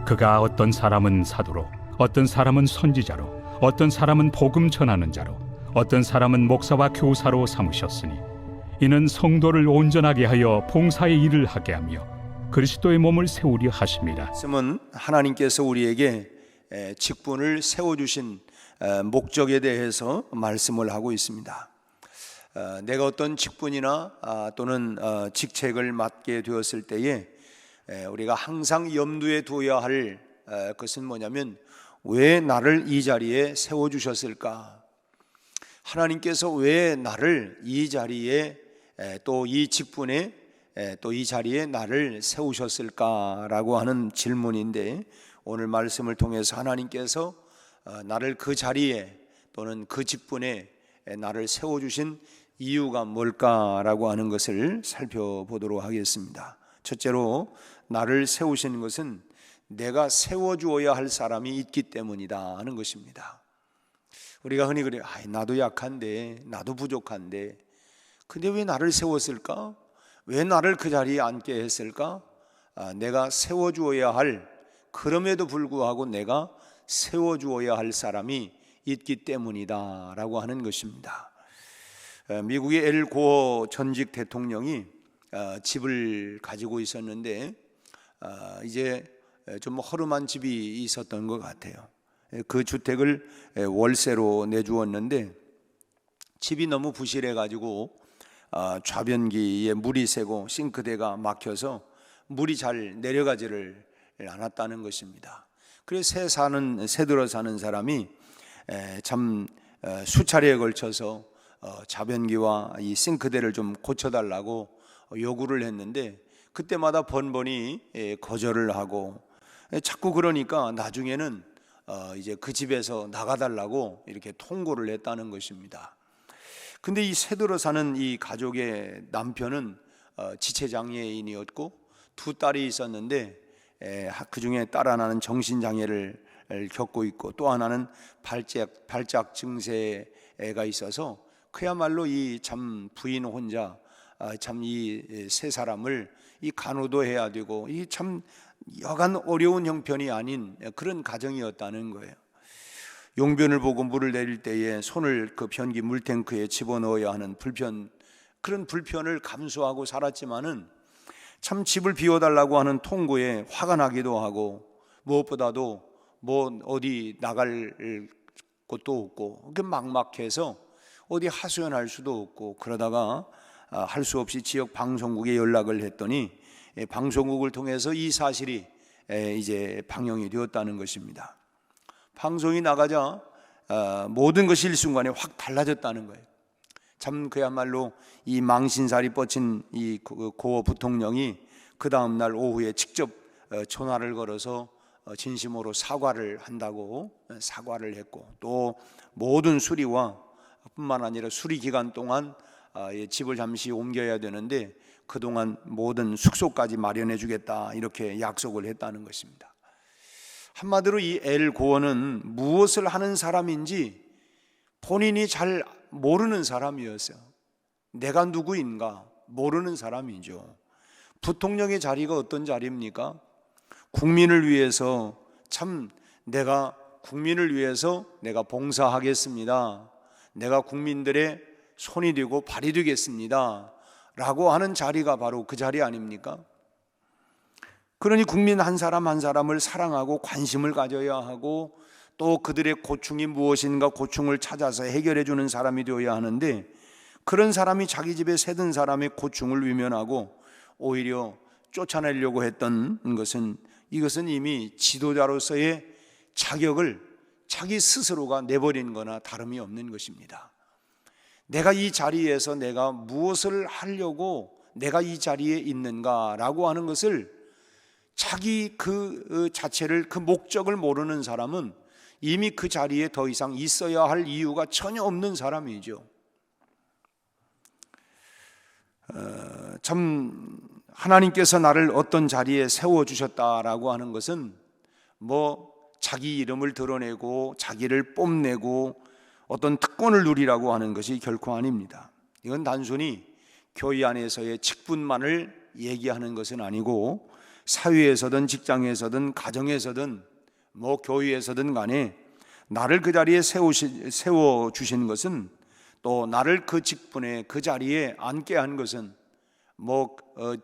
그가 어떤 사람은 사도로, 어떤 사람은 선지자로, 어떤 사람은 복음 전하는 자로, 어떤 사람은 목사와 교사로 삼으셨으니 이는 성도를 온전하게 하여 봉사의 일을 하게 하며 그리스도의 몸을 세우려 하심이라. 말씀은 하나님께서 우리에게 직분을 세워주신 목적에 대해서 말씀을 하고 있습니다. 내가 어떤 직분이나 또는 직책을 맡게 되었을 때에 우리가 항상 염두에 두어야 할 것은 뭐냐면, 왜 나를 이 자리에 세워주셨을까? 하나님께서 왜 나를 이 자리에 또 이 직분에 또 이 자리에 나를 세우셨을까라고 하는 질문인데, 오늘 말씀을 통해서 하나님께서 나를 그 자리에 또는 그 직분에 나를 세워주신 이유가 뭘까라고 하는 것을 살펴보도록 하겠습니다. 첫째로, 나를 세우시는 것은 내가 세워주어야 할 사람이 있기 때문이다 하는 것입니다. 우리가 흔히 그래요. 나도 약한데, 나도 부족한데, 근데 왜 나를 세웠을까? 왜 나를 그 자리에 앉게 했을까? 내가 세워주어야 할, 그럼에도 불구하고 내가 세워주어야 할 사람이 있기 때문이다 라고 하는 것입니다. 미국의 엘 고어 전직 대통령이 집을 가지고 있었는데 이제 좀 허름한 집이 있었던 것 같아요. 그 주택을 월세로 내주었는데 집이 너무 부실해 가지고 좌변기에 물이 새고 싱크대가 막혀서 물이 잘 내려가지를 않았다는 것입니다. 그래서 새 들어 사는 사람이 참 수차례에 걸쳐서 좌변기와 이 싱크대를 좀 고쳐달라고 요구를 했는데 그때마다 번번이 거절을 하고, 자꾸 그러니까 나중에는 이제 그 집에서 나가달라고 이렇게 통고를 했다는 것입니다. 근데 이 새들어 사는 이 가족의 남편은 지체장애인이었고 두 딸이 있었는데 그 중에 딸 하나는 정신장애를 겪고 있고 또 하나는 발작 증세가 있어서 그야말로 이 참 부인 혼자 참 이 세 사람을 이 간호도 해야 되고 이 참 여간 어려운 형편이 아닌 그런 가정이었다는 거예요. 용변을 보고 물을 내릴 때에 손을 그 변기 물탱크에 집어넣어야 하는 그런 불편을 감수하고 살았지만은 참 집을 비워달라고 하는 통고에 화가 나기도 하고, 무엇보다도 뭐 어디 나갈 곳도 없고 그 막막해서 어디 하소연할 수도 없고, 그러다가 할 수 없이 지역 방송국에 연락을 했더니 방송국을 통해서 이 사실이 이제 방영이 되었다는 것입니다. 방송이 나가자 모든 것이 일순간에 확 달라졌다는 거예요. 참 그야말로 이 망신살이 뻗친 이 고어 부통령이 그 다음날 오후에 직접 전화를 걸어서 진심으로 사과를 한다고 사과를 했고, 또 모든 수리와 뿐만 아니라 수리 기간 동안 집을 잠시 옮겨야 되는데 그동안 모든 숙소까지 마련해 주겠다 이렇게 약속을 했다는 것입니다. 한마디로 이 엘 고어는 무엇을 하는 사람인지 본인이 잘 모르는 사람이었어요. 내가 누구인가 모르는 사람이죠. 부통령의 자리가 어떤 자리입니까? 국민을 위해서 참 내가 국민을 위해서 내가 봉사하겠습니다, 내가 국민들의 손이 되고 발이 되겠습니다 라고 하는 자리가 바로 그 자리 아닙니까? 그러니 국민 한 사람 한 사람을 사랑하고 관심을 가져야 하고, 또 그들의 고충이 무엇인가 고충을 찾아서 해결해 주는 사람이 되어야 하는데, 그런 사람이 자기 집에 새든 사람의 고충을 외면하고 오히려 쫓아내려고 했던 것은, 이것은 이미 지도자로서의 자격을 자기 스스로가 내버린 거나 다름이 없는 것입니다. 내가 이 자리에서 내가 무엇을 하려고 내가 이 자리에 있는가라고 하는 것을 자기 그 자체를, 그 목적을 모르는 사람은 이미 그 자리에 더 이상 있어야 할 이유가 전혀 없는 사람이죠. 참 하나님께서 나를 어떤 자리에 세워주셨다라고 하는 것은 뭐 자기 이름을 드러내고 자기를 뽐내고 어떤 특권을 누리라고 하는 것이 결코 아닙니다. 이건 단순히 교회 안에서의 직분만을 얘기하는 것은 아니고 사회에서든 직장에서든 가정에서든 뭐 교회에서든 간에 나를 그 자리에 세워주신 것은, 또 나를 그 직분에 그 자리에 앉게 한 것은,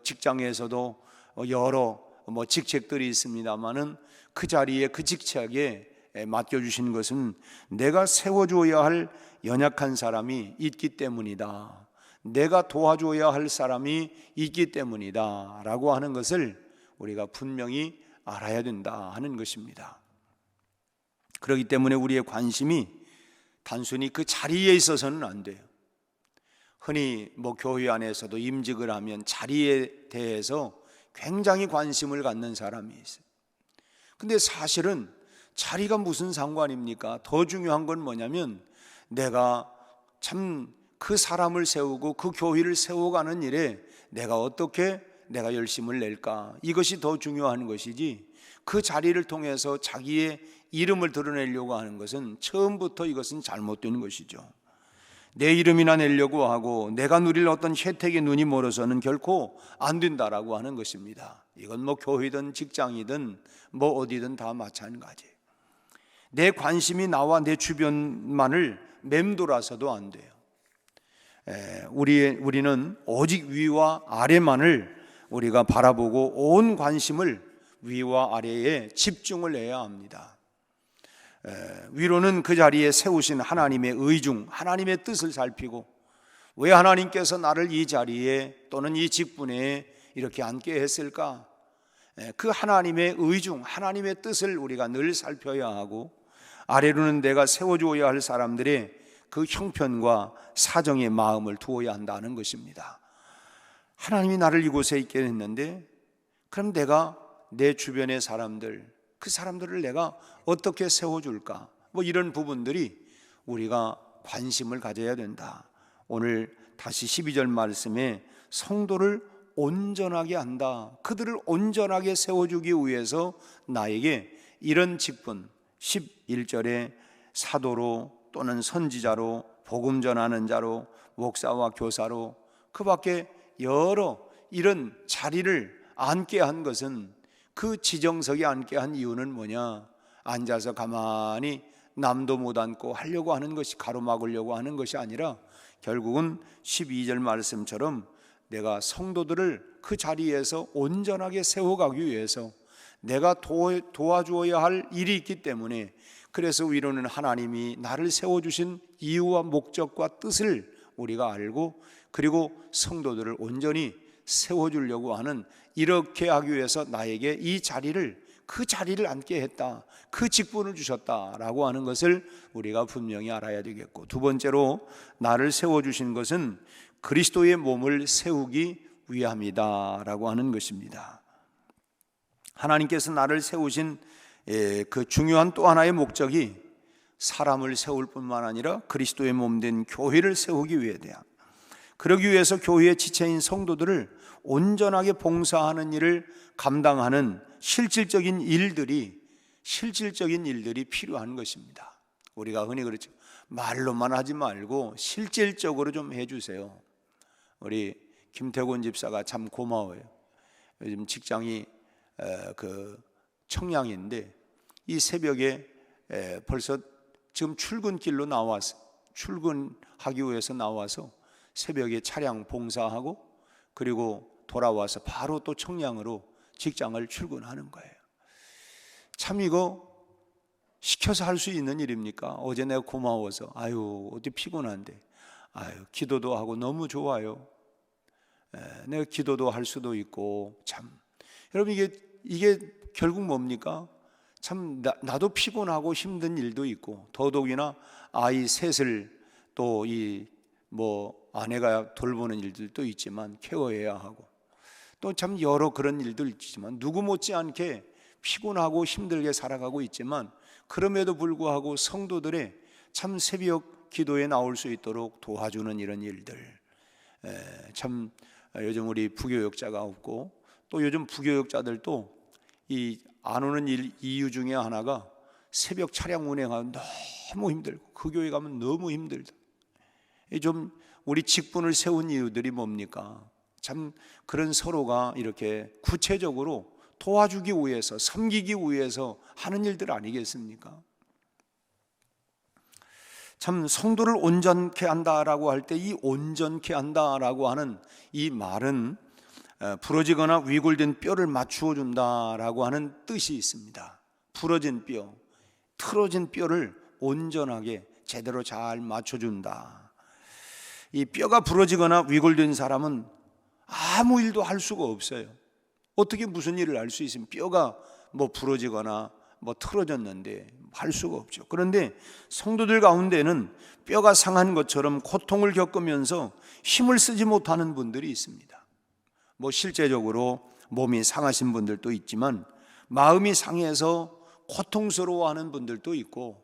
직장에서도 여러 직책들이 있습니다마는 그 자리에 그 직책에 맡겨주신 것은 내가 세워줘야 할 연약한 사람이 있기 때문이다, 내가 도와줘야 할 사람이 있기 때문이다 라고 하는 것을 우리가 분명히 알아야 된다 하는 것입니다. 그렇기 때문에 우리의 관심이 단순히 그 자리에 있어서는 안 돼요. 흔히 교회 안에서도 임직을 하면 자리에 대해서 굉장히 관심을 갖는 사람이 있어요. 근데 사실은 자리가 무슨 상관입니까? 더 중요한 건 뭐냐면 내가 참 그 사람을 세우고 그 교회를 세워가는 일에 내가 어떻게 내가 열심을 낼까, 이것이 더 중요한 것이지, 그 자리를 통해서 자기의 이름을 드러내려고 하는 것은 처음부터 이것은 잘못된 것이죠. 내 이름이나 내려고 하고 내가 누릴 어떤 혜택에 눈이 멀어서는 결코 안 된다라고 하는 것입니다. 이건 교회든 직장이든 어디든 다 마찬가지예요. 내 관심이 나와 내 주변만을 맴돌아서도 안 돼요. 우리는 오직 위와 아래만을 우리가 바라보고 온 관심을 위와 아래에 집중을 해야 합니다. 위로는 그 자리에 세우신 하나님의 의중, 하나님의 뜻을 살피고, 왜 하나님께서 나를 이 자리에 또는 이 직분에 이렇게 앉게 했을까, 그 하나님의 의중, 하나님의 뜻을 우리가 늘 살펴야 하고, 아래로는 내가 세워주어야 할 사람들의 그 형편과 사정의 마음을 두어야 한다는 것입니다. 하나님이 나를 이곳에 있게 했는데, 그럼 내가 내 주변의 사람들, 그 사람들을 내가 어떻게 세워줄까, 이런 부분들이 우리가 관심을 가져야 된다. 오늘 다시 12절 말씀에 성도를 온전하게 한다, 그들을 온전하게 세워주기 위해서 나에게 이런 직분, 11절에 사도로 또는 선지자로, 복음 전하는 자로, 목사와 교사로, 그 밖에 여러 이런 자리를 앉게 한 것은, 그 지정석에 앉게 한 이유는 뭐냐? 앉아서 가만히 남도 못 앉고 하려고 하는 것이, 가로막으려고 하는 것이 아니라 결국은 12절 말씀처럼 내가 성도들을 그 자리에서 온전하게 세워가기 위해서 내가 도와주어야 할 일이 있기 때문에, 그래서 위로는 하나님이 나를 세워주신 이유와 목적과 뜻을 우리가 알고, 그리고 성도들을 온전히 세워주려고 하는, 이렇게 하기 위해서 나에게 그 자리를 앉게 했다, 그 직분을 주셨다라고 하는 것을 우리가 분명히 알아야 되겠고, 두 번째로 나를 세워주신 것은 그리스도의 몸을 세우기 위함이다라고 하는 것입니다. 하나님께서 나를 세우신 그 중요한 또 하나의 목적이 사람을 세울 뿐만 아니라 그리스도의 몸된 교회를 세우기 위해야. 그러기 위해서 교회의 지체인 성도들을 온전하게 봉사하는 일을 감당하는 실질적인 일들이 필요한 것입니다. 우리가 흔히 그렇죠. 말로만 하지 말고 실질적으로 좀 해주세요. 우리 김태곤 집사가 참 고마워요. 요즘 직장이 청량인데 이 새벽에 벌써 지금 출근길로 출근하기 위해서 나와서 새벽에 차량 봉사하고, 그리고 돌아와서 바로 또 청량으로 직장을 출근하는 거예요. 참 이거 시켜서 할 수 있는 일입니까? 어제 내가 고마워서 어디 피곤한데 기도도 하고 너무 좋아요. 내가 기도도 할 수도 있고, 참 여러분 이게 결국 뭡니까? 참 나도 피곤하고 힘든 일도 있고, 더더욱이나 아이 셋을 또 아내가 돌보는 일들도 있지만 케어해야 하고, 또 참 여러 그런 일들 있지만 누구 못지않게 피곤하고 힘들게 살아가고 있지만, 그럼에도 불구하고 성도들의 참 새벽 기도에 나올 수 있도록 도와주는 이런 일들, 참 요즘 우리 부교역자가 없고, 또 요즘 부교역자들도 안 오는 이유 중에 하나가 새벽 차량 운행하면 너무 힘들고, 그 교회 가면 너무 힘들다. 좀 우리 직분을 세운 이유들이 뭡니까? 참 그런 서로가 이렇게 구체적으로 도와주기 위해서, 섬기기 위해서 하는 일들 아니겠습니까? 참 성도를 온전케 한다라고 할 때 이 온전케 한다라고 하는 이 말은 부러지거나 위골된 뼈를 맞추어 준다라고 하는 뜻이 있습니다. 부러진 뼈, 틀어진 뼈를 온전하게 제대로 잘 맞춰준다. 이 뼈가 부러지거나 위골된 사람은 아무 일도 할 수가 없어요. 어떻게 무슨 일을 할 수 있으면 뼈가 뭐 부러지거나 뭐 틀어졌는데 할 수가 없죠. 그런데 성도들 가운데는 뼈가 상한 것처럼 고통을 겪으면서 힘을 쓰지 못하는 분들이 있습니다. 뭐 실제적으로 몸이 상하신 분들도 있지만 마음이 상해서 고통스러워하는 분들도 있고,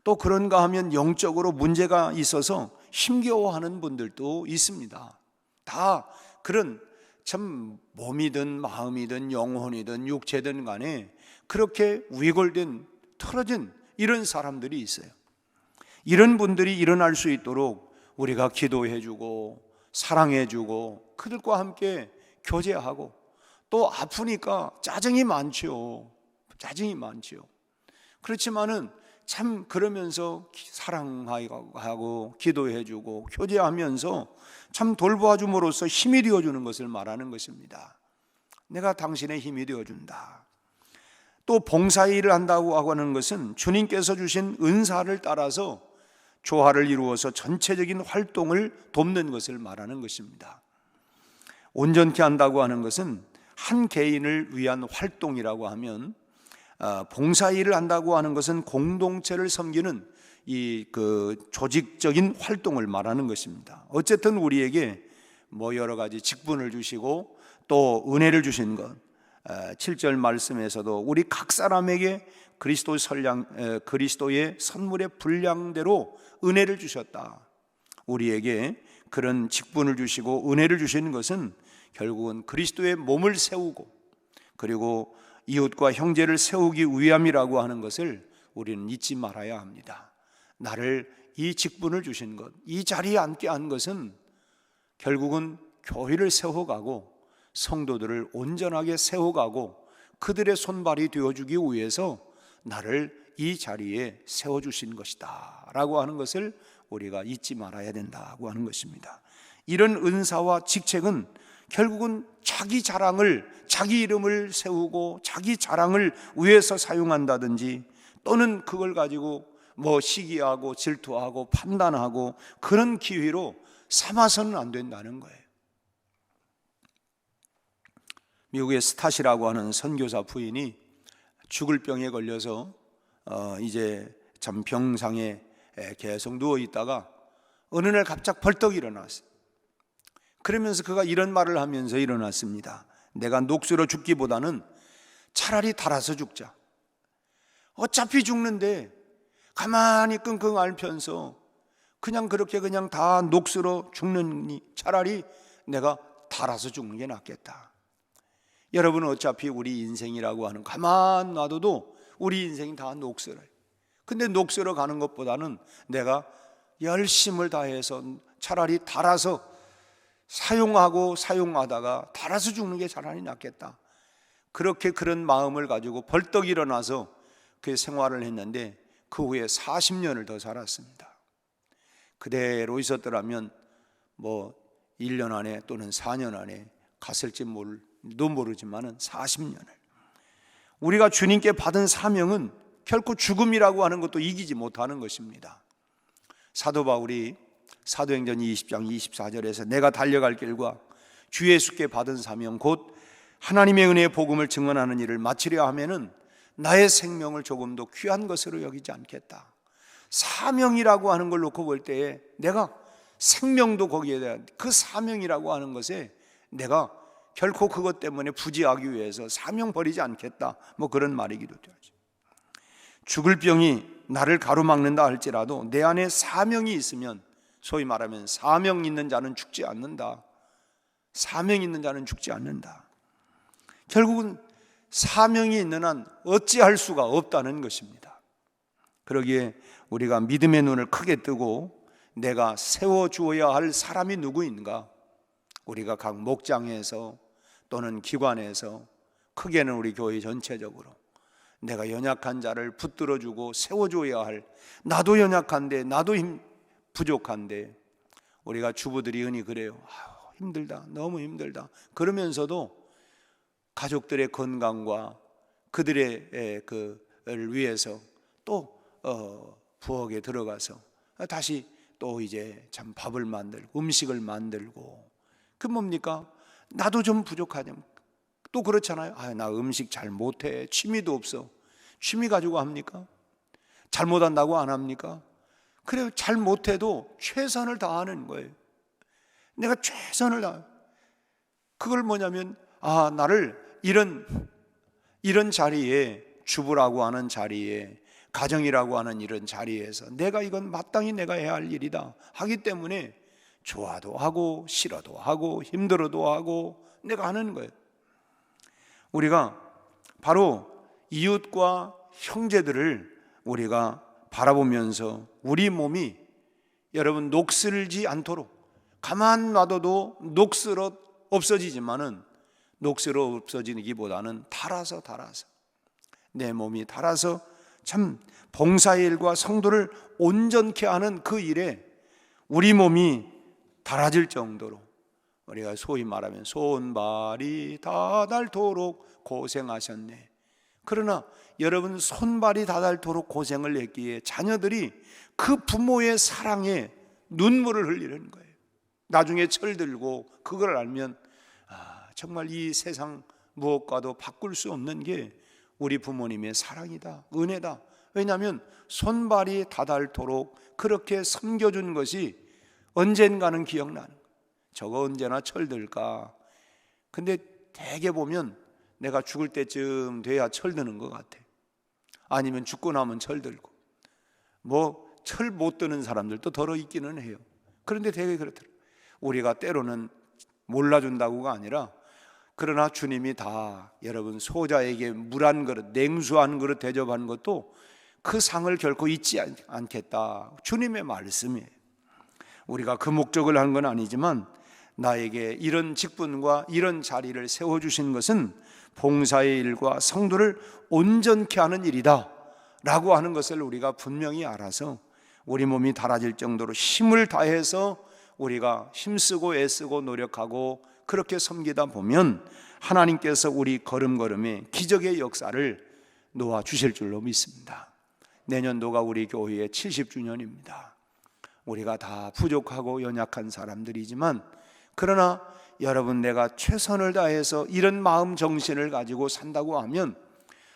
또 그런가 하면 영적으로 문제가 있어서 힘겨워하는 분들도 있습니다. 다 그런 참 몸이든 마음이든 영혼이든 육체든 간에 그렇게 위골된 틀어진 이런 사람들이 있어요. 이런 분들이 일어날 수 있도록 우리가 기도해주고 사랑해주고 그들과 함께 교제하고, 또 아프니까 짜증이 많죠. 그렇지만은 참 그러면서 사랑하고 기도해주고 교제하면서 참 돌보아줌으로써 힘이 되어주는 것을 말하는 것입니다. 내가 당신의 힘이 되어준다. 또 봉사일을 한다고 하는 것은 주님께서 주신 은사를 따라서 조화를 이루어서 전체적인 활동을 돕는 것을 말하는 것입니다. 온전케 한다고 하는 것은 한 개인을 위한 활동이라고 하면, 봉사일을 한다고 하는 것은 공동체를 섬기는 이 조직적인 활동을 말하는 것입니다. 어쨌든 우리에게 뭐 여러 가지 직분을 주시고 또 은혜를 주신 것, 7절 말씀에서도 우리 각 사람에게 그리스도의 선물의 분량대로 은혜를 주셨다. 우리에게 그런 직분을 주시고 은혜를 주시는 것은 결국은 그리스도의 몸을 세우고 그리고 이웃과 형제를 세우기 위함이라고 하는 것을 우리는 잊지 말아야 합니다. 나를 이 직분을 주신 것, 이 자리에 앉게 한 것은 결국은 교회를 세워가고 성도들을 온전하게 세워가고 그들의 손발이 되어주기 위해서 나를 이 자리에 세워주신 것이다 라고 하는 것을 우리가 잊지 말아야 된다고 하는 것입니다. 이런 은사와 직책은 결국은 자기 자랑을, 자기 이름을 세우고 자기 자랑을 위해서 사용한다든지, 또는 그걸 가지고 뭐 시기하고 질투하고 판단하고 그런 기회로 삼아서는 안 된다는 거예요. 미국의 스타시라고 하는 선교사 부인이 죽을 병에 걸려서 이제 참 병상에 계속 누워 있다가 어느 날 갑자기 벌떡 일어났어요. 그러면서 그가 이런 말을 하면서 일어났습니다. 내가 녹슬어 죽기보다는 차라리 달아서 죽자. 어차피 죽는데 가만히 끙끙 앓면서 그냥 그렇게 그냥 다 녹슬어 죽느니 차라리 내가 달아서 죽는 게 낫겠다. 여러분은 어차피 우리 인생이라고 하는, 가만 놔둬도 우리 인생이 다 녹슬어요. 근데 녹슬어 가는 것보다는 내가 열심을 다해서 차라리 달아서 사용하다가 달아서 죽는 게 차라리 낫겠다. 그렇게 그런 마음을 가지고 벌떡 일어나서 그 생활을 했는데 그 후에 40년을 더 살았습니다. 그대로 있었더라면 뭐 1년 안에 또는 4년 안에 갔을지 모르지만은 40년을. 우리가 주님께 받은 사명은 결코 죽음이라고 하는 것도 이기지 못하는 것입니다. 사도 바울이 사도행전 20장 24절에서 내가 달려갈 길과 주 예수께 받은 사명 곧 하나님의 은혜의 복음을 증언하는 일을 마치려 하면은 나의 생명을 조금도 귀한 것으로 여기지 않겠다. 사명이라고 하는 걸 놓고 볼 때에 내가 생명도 거기에 대한 그 사명이라고 하는 것에 내가 결코 그것 때문에 부지하기 위해서 사명 버리지 않겠다, 뭐 그런 말이기도 하죠. 죽을 병이 나를 가로막는다 할지라도 내 안에 사명이 있으면, 소위 말하면 사명 있는 자는 죽지 않는다. 사명 있는 자는 죽지 않는다. 결국은 사명이 있는 한 어찌할 수가 없다는 것입니다. 그러기에 우리가 믿음의 눈을 크게 뜨고 내가 세워주어야 할 사람이 누구인가, 우리가 각 목장에서 또는 기관에서 크게는 우리 교회 전체적으로 내가 연약한 자를 붙들어주고 세워줘야 할, 나도 연약한데 나도 부족한데, 우리가 주부들이 흔히 그래요. 힘들다, 너무 힘들다. 그러면서도 가족들의 건강과 그들의 그를 위해서 또 부엌에 들어가서 다시 또 이제 참 밥을 만들고 음식을 만들고, 그 뭡니까? 나도 좀 부족하냐. 또 그렇잖아요. 나 음식 잘 못해. 취미도 없어. 취미 가지고 합니까? 잘못한다고 안 합니까? 그래요. 잘 못해도 최선을 다하는 거예요. 내가 최선을 다해. 그걸 뭐냐면 나를 이런 자리에, 주부라고 하는 자리에, 가정이라고 하는 이런 자리에서 내가 이건 마땅히 내가 해야 할 일이다 하기 때문에 좋아도 하고 싫어도 하고 힘들어도 하고 내가 하는 거예요. 우리가 바로 이웃과 형제들을 우리가 바라보면서 우리 몸이 여러분 녹슬지 않도록, 가만 놔둬도 녹슬어 없어지지만은 녹슬어 없어지기보다는 달아서 내 몸이 달아서 참 봉사의 일과 성도를 온전케 하는 그 일에 우리 몸이 달아질 정도로, 우리가 소위 말하면 손발이 다닳도록 고생하셨네. 그러나 여러분, 손발이 다닳도록 고생을 했기에 자녀들이 그 부모의 사랑에 눈물을 흘리는 거예요. 나중에 철들고 그걸 알면 정말 이 세상 무엇과도 바꿀 수 없는 게 우리 부모님의 사랑이다, 은혜다. 왜냐하면 손발이 다닳도록 그렇게 섬겨준 것이 언젠가는 기억나는 거예요. 저거 언제나 철들까. 근데 대개 보면 내가 죽을 때쯤 돼야 철드는 것 같아. 아니면 죽고 나면 철들고, 뭐 철 못 드는 사람들도 더러 있기는 해요. 그런데 되게 그렇더라고요. 우리가 때로는 몰라준다고가 아니라, 그러나 주님이 다 여러분 소자에게 물 한 그릇, 냉수 한 그릇 대접한 것도 그 상을 결코 잊지 않겠다, 주님의 말씀이에요. 우리가 그 목적을 한 건 아니지만 나에게 이런 직분과 이런 자리를 세워주신 것은 봉사의 일과 성도를 온전케 하는 일이다 라고 하는 것을 우리가 분명히 알아서 우리 몸이 달아질 정도로 힘을 다해서 우리가 힘쓰고 애쓰고 노력하고 그렇게 섬기다 보면 하나님께서 우리 걸음걸음에 기적의 역사를 놓아 주실 줄로 믿습니다. 내년도가 우리 교회의 70주년입니다. 우리가 다 부족하고 연약한 사람들이지만, 그러나 여러분, 내가 최선을 다해서 이런 마음 정신을 가지고 산다고 하면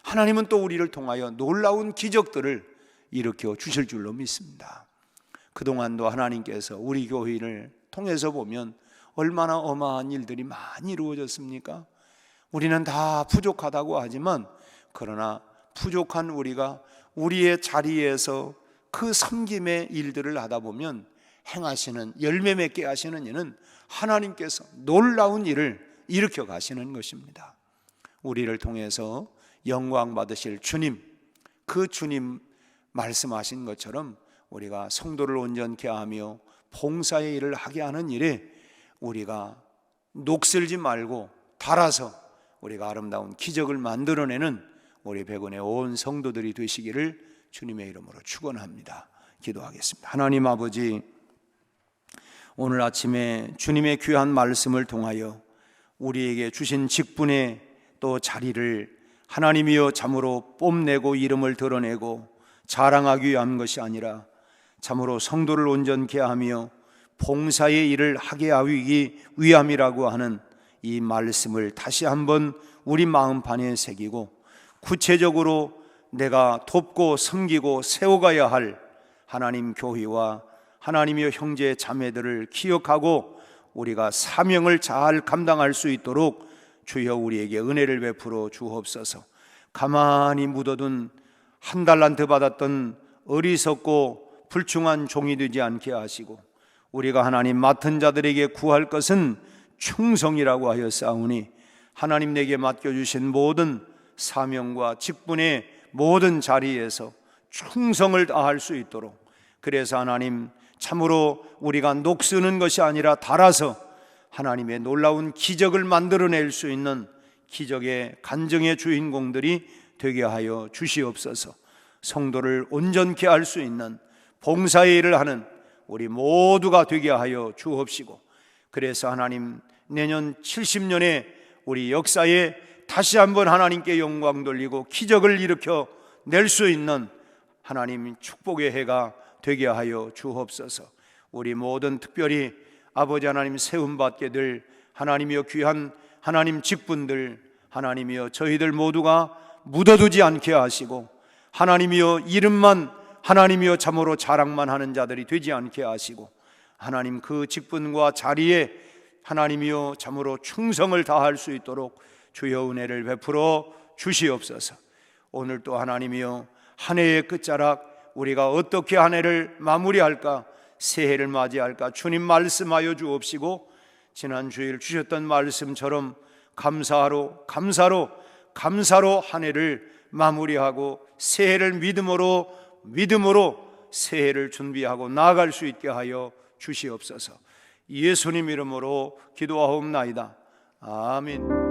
하나님은 또 우리를 통하여 놀라운 기적들을 일으켜 주실 줄로 믿습니다. 그동안도 하나님께서 우리 교회를 통해서 보면 얼마나 어마한 일들이 많이 이루어졌습니까? 우리는 다 부족하다고 하지만, 그러나 부족한 우리가 우리의 자리에서 그 섬김의 일들을 하다 보면 행하시는, 열매 맺게 하시는 이는 하나님께서 놀라운 일을 일으켜 가시는 것입니다. 우리를 통해서 영광 받으실 주님, 그 주님 말씀하신 것처럼 우리가 성도를 온전케 하며 봉사의 일을 하게 하는 일에 우리가 녹슬지 말고 달아서 우리가 아름다운 기적을 만들어내는 우리 백운의 온 성도들이 되시기를 주님의 이름으로 축원합니다. 기도하겠습니다. 하나님 아버지, 오늘 아침에 주님의 귀한 말씀을 통하여 우리에게 주신 직분의 또 자리를 하나님이여 참으로 뽐내고 이름을 드러내고 자랑하기 위한 것이 아니라 참으로 성도를 온전케 하며 봉사의 일을 하게 하기 위함이라고 하는 이 말씀을 다시 한번 우리 마음판에 새기고, 구체적으로 내가 돕고 섬기고 세워가야 할 하나님 교회와 하나님의 형제 자매들을 기억하고 우리가 사명을 잘 감당할 수 있도록 주여 우리에게 은혜를 베풀어 주옵소서. 가만히 묻어둔 한 달란트 받았던 어리석고 불충한 종이 되지 않게 하시고, 우리가 하나님 맡은 자들에게 구할 것은 충성이라고 하여 싸우니, 하나님 내게 맡겨주신 모든 사명과 직분의 모든 자리에서 충성을 다할 수 있도록, 그래서 하나님 참으로 우리가 녹쓰는 것이 아니라 달아서 하나님의 놀라운 기적을 만들어낼 수 있는 기적의 간증의 주인공들이 되게 하여 주시옵소서. 성도를 온전케 할 수 있는 봉사의 일을 하는 우리 모두가 되게 하여 주옵시고, 그래서 하나님 내년 70년의 우리 역사에 다시 한번 하나님께 영광 돌리고 기적을 일으켜 낼 수 있는 하나님 축복의 해가 되게 하여 주옵소서. 우리 모든 특별히 아버지 하나님 세움받게 될 하나님이여 귀한 하나님 직분들, 하나님이여 저희들 모두가 묻어두지 않게 하시고, 하나님이여 이름만 하나님이여 참으로 자랑만 하는 자들이 되지 않게 하시고, 하나님 그 직분과 자리에 하나님이여 참으로 충성을 다할 수 있도록 주여 은혜를 베풀어 주시옵소서. 오늘 또 하나님이여 한 해의 끝자락 우리가 어떻게 한 해를 마무리할까, 새해를 맞이할까 주님 말씀하여 주옵시고, 지난 주일 주셨던 말씀처럼 감사로 한 해를 마무리하고 새해를 믿음으로 새해를 준비하고 나아갈 수 있게 하여 주시옵소서. 예수님 이름으로 기도하옵나이다. 아멘.